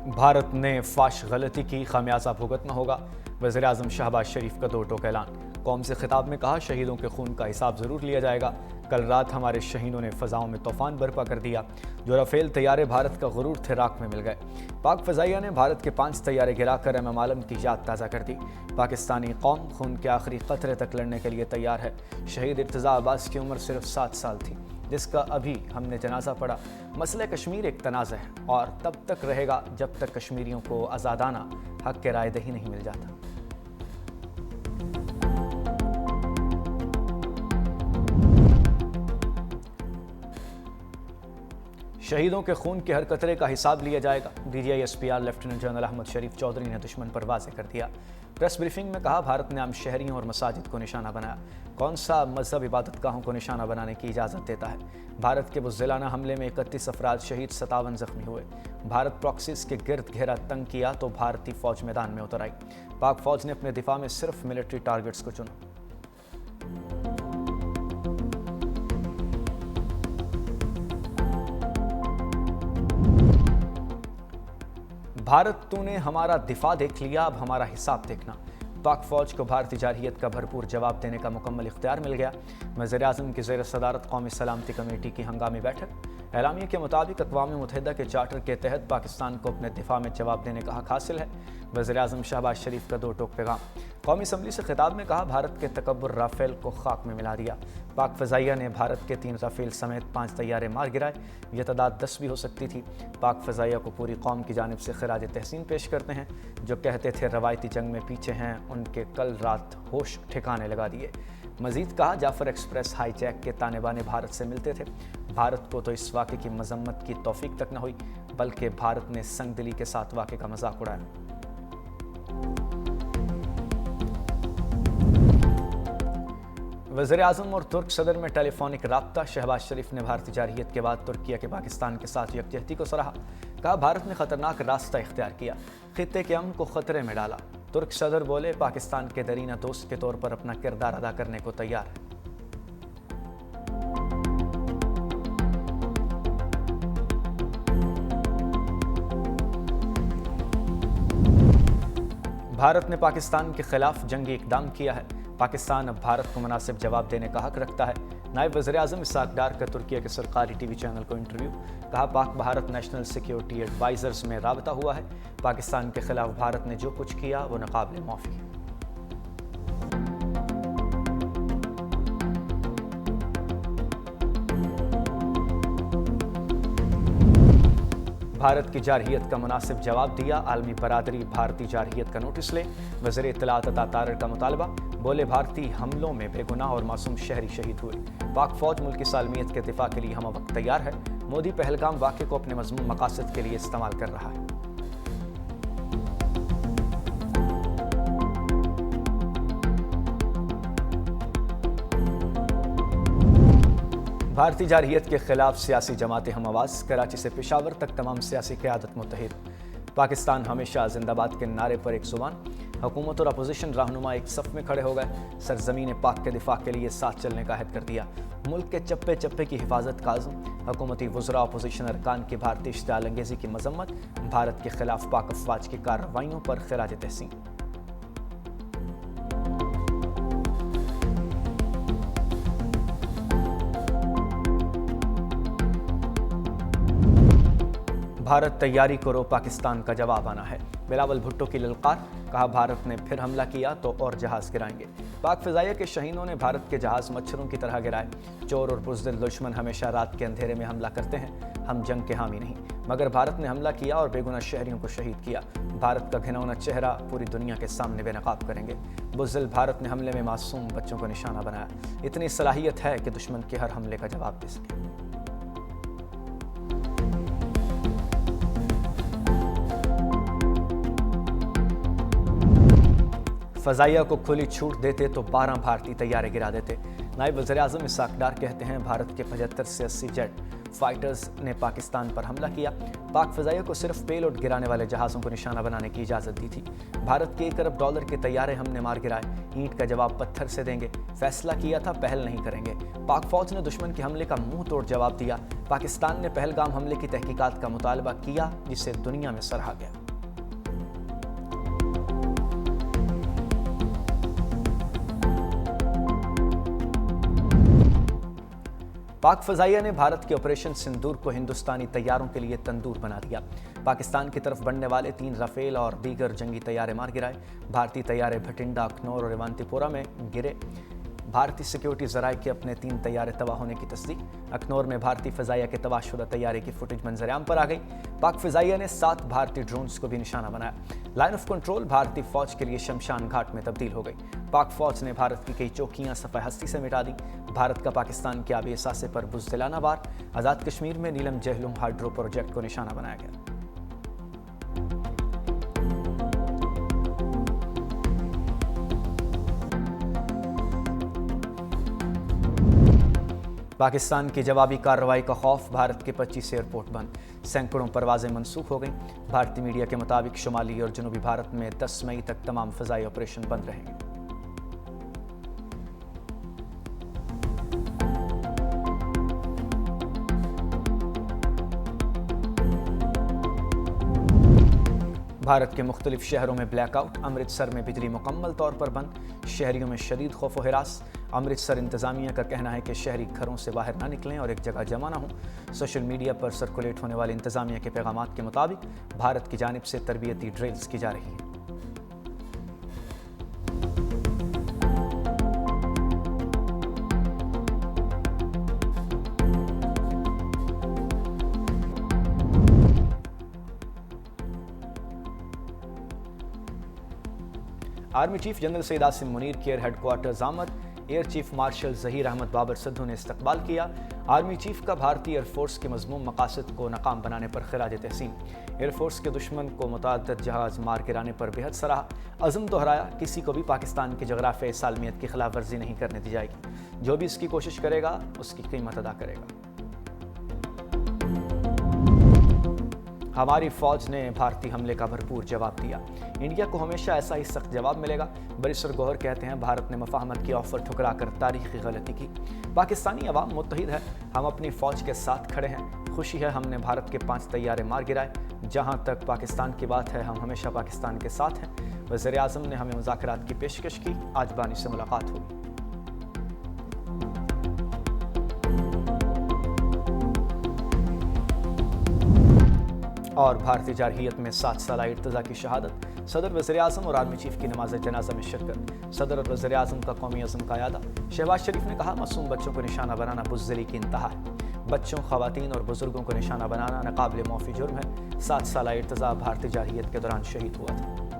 भारत ने फाश गलती की, खामियाजा भुगतना होगा। वज़ीर-ए-आज़म शहबाज शरीफ का दो टोक ऐलान। कौम से खिताब में कहा, शहीदों के खून का हिसाब ज़रूर लिया जाएगा। कल रात हमारे शहीदों ने फ़ज़ाओं में तूफ़ान बर्पा कर दिया। जो रफ़ेल तैयारे भारत का गुरूर थे, राख में मिल गए। पाक फ़ज़ाइया ने भारत के 5 तैयारे गिराकर एम आलम की याद ताज़ा कर दी। पाकिस्तानी कौम खून के आखिरी क़तरे तक लड़ने के लिए तैयार है। शहीद इर्तज़ा अब्बास की उम्र सिर्फ 7 साल थी, जिसका अभी हमने जनाजा पढ़ा। मसला कश्मीर एक तनाज़ है और तब तक रहेगा जब तक कश्मीरियों को आज़ादाना हक़ के राय दही नहीं मिल जाता। शहीदों के खून के हर कतरे का हिसाब लिया जाएगा। DGI-SPR लेफ्टिनेंट जनरल अहमद शरीफ चौधरी ने दुश्मन पर वाज़ेह कर दिया। प्रेस ब्रीफिंग में कहा, भारत ने आम शहरियों और मसाजिद को निशाना बनाया। कौन सा मजहब इबादत गाहों को निशाना बनाने की इजाज़त देता है? भारत के बुज़दिलाना हमले में 31 अफराद शहीद, 57 जख्मी हुए। भारत प्रॉक्सीज के गिर्द घेरा तंग किया तो भारतीय फ़ौज मैदान में उतर आई। पाक फ़ौज ने अपने दिफा में सिर्फ मिलिट्री टारगेट्स को चुना। भारत, तूने हमारा दिफा देख लिया, अब हमारा हिसाब देखना। पाक फ़ौज को भारतीय जारहियत का भरपूर जवाब देने का मुकम्मल इख्तियार मिल गया। वज़ीर-ए-आज़म की ज़ेर सदारत कौमी सलामती कमेटी की हंगामी बैठक। एलामिया के मुताबिक अक़वाम मुत्तहिदा के चार्टर के तहत पाकिस्तान को अपने दिफा में जवाब देने का हक़ हासिल है। वज़ीर-ए-आज़म शहबाज शरीफ का दो टोक पैगाम। कौमी असम्बली से खिताब में कहा, भारत के तकब्बुर राफेल को खाक में मिला दिया। पाक फ़ज़ाइया ने भारत के 3 राफेल समेत 5 तैयारे मार गिराए। यह तादाद 10 भी हो सकती थी। पाक फ़ज़ाइया को पूरी कौम की जानिब से खिराज तहसीन पेश करते हैं। जो कहते थे रवायती जंग में पीछे हैं, उनके कल रात होश ठिकाने लगा दिए। मज़ीद कहा, जाफ़र एक्सप्रेस हाईजैक के ताने बाने भारत से मिलते थे। भारत को तो इस वाक़े की मज़म्मत की तौफ़ीक तक न हुई, बल्कि भारत ने संगदिली के साथ वाक़े का मजाक उड़ाया। वज़ीर-ए-आज़म और तुर्क सदर में टेलीफोनिक राब्ता। शहबाज शरीफ ने भारतीय जारहियत के बाद तुर्किया के पाकिस्तान के साथ यकजहती को सराहा। कहा, भारत ने ख़तरनाक रास्ता इख्तियार किया, खित्ते के अमन को ख़तरे में डाला। तुर्क सदर बोले, पाकिस्तान के दरीना दोस्त के तौर पर अपना किरदार अदा करने को तैयार है। भारत ने पाकिस्तान के खिलाफ जंगी इक़दाम किया है। पाकिस्तान अब भारत को मुनासिब जवाब देने का हक रखता है। नायब वज़ीर-ए-आज़म इसहाक़ डार का तुर्किया के सरकारी TV चैनल को इंटरव्यू। कहा, Pak Bharat national security advisers में राबता हुआ है। पाकिस्तान के खिलाफ भारत ने जो कुछ किया वो नाक़ाबिल माफ़ी है। भारत की जारहियत का मुनासिब जवाब दिया। आलमी बरादरी भारतीय जारहियत का नोटिस ले। वज़ीर इत्तलात अता तारर का मुतालबा। बोले, भारतीय हमलों में बेगुनाह और मासूम शहरी शहीद हुए। पाक फ़ौज मुल्क की सालमियत के दिफा के लिए हम वक्त तैयार है। मोदी पहलगाम वाक़े को अपने मज़मूम मकासद के लिए इस्तेमाल कर रहा है। भारतीय जारहियत के खिलाफ सियासी जमातें हम आवाज़। कराची से पेशावर तक तमाम सियासी क़यादत मुत्तहिद। पाकिस्तान हमेशा जिंदाबाद के नारे पर एक ज़ुबान। हुकूमत और अपोजिशन रहनुमा एक सफ़ में खड़े हो गए। सरज़मीन पाक के दिफा के लिए साथ चलने का अहद कर दिया। मुल्क के चप्पे चप्पे की हिफाजत का अज़्म। हुकूमती वज़रा अपोजिशन अरकान की भारतीय इश्तिआल अंगेज़ी की मज़म्मत। भारत के खिलाफ पाक अफ़वाज की कार्रवाइयों पर खिराज तहसीन। भारत तैयारी करो, पाकिस्तान का जवाब आना है। बिलावल भुट्टो की ललकार। कहा, भारत ने फिर हमला किया तो और जहाज़ गिराएंगे। पाक फ़ज़ाइया के शहीदों ने भारत के जहाज़ मच्छरों की तरह गिराए। चोर और बुज़दिल दुश्मन हमेशा रात के अंधेरे में हमला करते हैं। हम जंग के हामी नहीं, मगर भारत ने हमला किया और बेगुनाह शहरियों को शहीद किया। भारत का घिनौना चेहरा पूरी दुनिया के सामने बेनकाब करेंगे। बुज़दिल भारत ने हमले में मासूम बच्चों को निशाना बनाया। इतनी सलाहियत है कि दुश्मन के हर हमले का जवाब दे सके। फ़ज़ाइया को खुली छूट देते तो 12 भारतीय तैयारे गिरा देते। नायब वज़ीर-ए-आज़म इसहाक़ डार कहते हैं, भारत के 75 से 80 जेट فائٹرز نے پاکستان پر حملہ کیا۔ پاک فضائیہ کو صرف پیلوڈ گرانے والے جہازوں کو نشانہ بنانے کی اجازت دی تھی۔ بھارت کے $1 ارب کے طیارے ہم نے مار گرائے، اینٹ کا جواب پتھر سے دیں گے، فیصلہ کیا تھا پہل نہیں کریں گے۔ پاک فوج نے دشمن کے حملے کا منہ توڑ جواب دیا۔ پاکستان نے پہلگام حملے کی تحقیقات کا مطالبہ کیا، جسے دنیا میں سراہا گیا۔ پاک فضائیہ نے بھارت کے آپریشن سندور کو ہندوستانی طیاروں کے لیے تندور بنا دیا۔ پاکستان کی طرف بڑھنے والے 3 رافیل اور دیگر جنگی طیارے مار گرائے۔ بھارتی طیارے بھٹنڈا، اخنور اور ایوانتی پورہ میں گرے۔ بھارتی سیکیورٹی ذرائع کے اپنے 3 طیارے تباہ ہونے کی تصدیق۔ اخنور میں بھارتی فضائیہ کے تباہ شدہ طیارے کی فوٹیج منظر عام پر آ گئی۔ پاک فضائیہ نے 7 بھارتی ڈرونز کو بھی نشانہ بنایا۔ لائن آف کنٹرول بھارتی فوج کے لیے شمشان گھاٹ میں تبدیل ہو گئی۔ پاک فوج نے بھارت کی کئی چوکیاں صفحہ ہستی سے مٹا دی۔ بھارت کا پاکستان کے آبی اثاثے پر بزدلانہ وار۔ آزاد کشمیر میں نیلم جہلم ہائیڈرو پروجیکٹ کو نشانہ بنایا گیا۔ پاکستان کی جوابی کارروائی کا خوف، بھارت کے 25 ایئرپورٹ بند، سینکڑوں پروازیں منسوخ ہو گئیں۔ بھارتی میڈیا کے مطابق شمالی اور جنوبی بھارت میں 10 مئی تک تمام فضائی آپریشن بند رہیں گے۔ بھارت کے مختلف شہروں میں بلیک آؤٹ، امرتسر میں بجلی مکمل طور پر بند، شہریوں میں شدید خوف و ہراس۔ امرتسر انتظامیہ کا کہنا ہے کہ شہری گھروں سے باہر نہ نکلیں اور ایک جگہ جمع نہ ہوں۔ سوشل میڈیا پر سرکولیٹ ہونے والے انتظامیہ کے پیغامات کے مطابق بھارت کی جانب سے تربیتی ڈرلز کی جا رہی ہیں۔ Army chief General Syed Asim Munir کی ایئر ہیڈ کوارٹرز آمد، air chief marshal Zaheer Ahmed Babar Sidhu نے استقبال کیا۔ آرمی چیف کا بھارتی ایئر فورس کے مذموم مقاصد کو ناکام بنانے پر خراج تحسین۔ ایئر فورس کے دشمن کو متعدد جہاز مار گرانے پر بےحد سراہا، عزم دہرایا کسی کو بھی پاکستان کی جغرافیائی سالمیت کی خلاف ورزی نہیں کرنے دی جائے گی، جو بھی اس کی کوشش کرے گا اس کی قیمت ادا کرے گا۔ ہماری فوج نے بھارتی حملے کا بھرپور جواب دیا، انڈیا کو ہمیشہ ایسا ہی سخت جواب ملے گا۔ بریسر گوہر کہتے ہیں بھارت نے مفاہمت کی آفر ٹھکرا کر تاریخی غلطی کی۔ پاکستانی عوام متحد ہے، ہم اپنی فوج کے ساتھ کھڑے ہیں۔ خوشی ہے ہم نے بھارت کے 5 طیارے مار گرائے۔ جہاں تک پاکستان کی بات ہے، ہم ہمیشہ پاکستان کے ساتھ ہیں۔ وزیر اعظم نے ہمیں مذاکرات کی پیشکش کی، آج بانی سے ملاقات ہوئی۔ اور بھارتی جارحیت میں 7 سالہ ارتضیٰ کی شہادت، صدر، وزیر اعظم اور آرمی چیف کی نماز جنازہ میں شرکت۔ صدر اور وزیر اعظم کا قومی عزم کا اعادہ۔ شہباز شریف نے کہا معصوم بچوں کو نشانہ بنانا بزدلی کی انتہا ہے۔ بچوں، خواتین اور بزرگوں کو نشانہ بنانا ناقابل معافی جرم ہے۔ 7 سالہ ارتضیٰ بھارتی جارحیت کے دوران شہید ہوا تھا۔